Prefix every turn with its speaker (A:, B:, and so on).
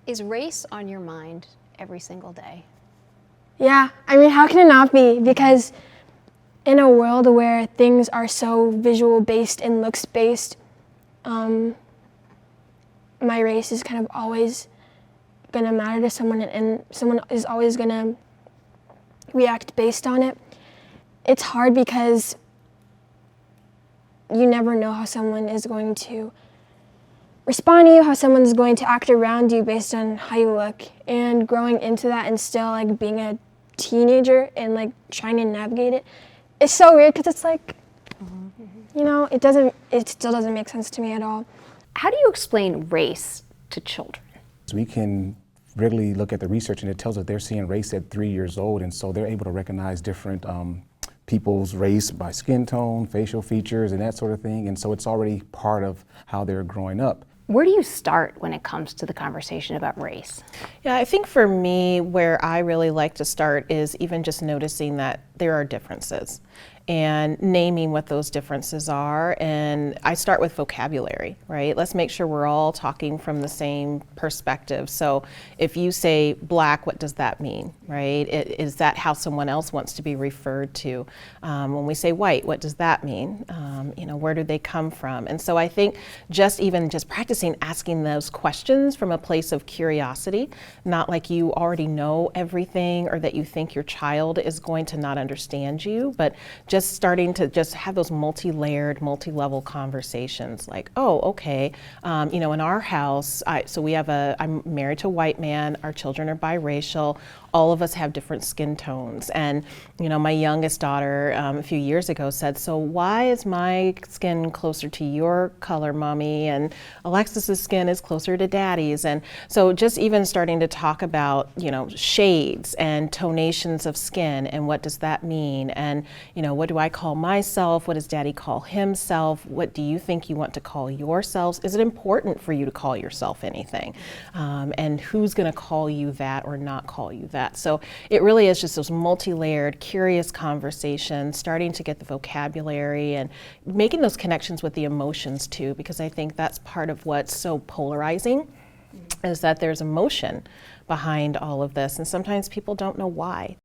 A: Is race on your mind every single day?
B: Yeah, I mean, how can it not be? Because in a world where things are so visual based and looks based, my race is kind of always gonna matter to someone, and someone is always gonna react based on it. It's hard because you never know how someone is going to respond to you, how someone's going to act around you based on how you look. And growing into that and still like being a teenager and like trying to navigate it, it's so weird because it's like, you know, it still doesn't make sense to me at all.
A: How do you explain race to children?
C: We can really look at the research, and it tells us they're seeing race at 3 years old, and so they're able to recognize different people's race by skin tone, facial features, and that sort of thing, and so it's already part of how they're growing up.
A: Where do you start when it comes to the conversation about race?
D: Yeah, I think for me, where I really like to start is even just noticing that there are differences and naming what those differences are. And I start with vocabulary, right? Let's make sure we're all talking from the same perspective. So if you say black, what does that mean, right? Is that how someone else wants to be referred to? When we say white, what does that mean? Where do they come from? And so I think just practicing asking those questions from a place of curiosity, not like you already know everything or that you think your child is going to not understand you, but just starting to just have those multi-layered, multi-level conversations like, oh, okay, in our house, I'm married to a white man, our children are biracial, all of us have different skin tones. And, my youngest daughter a few years ago said, so why is my skin closer to your color, mommy? And Alexis's skin is closer to daddy's. And so just even starting to talk about, shades and tonations of skin and what does that mean? And, what do I call myself? What does daddy call himself? What do you think you want to call yourselves? Is it important for you to call yourself anything? And who's gonna call you that or not call you that? So it really is just those multi-layered, curious conversations, starting to get the vocabulary and making those connections with the emotions too, because I think that's part of what's so polarizing, is that there's emotion behind all of this, and sometimes people don't know why.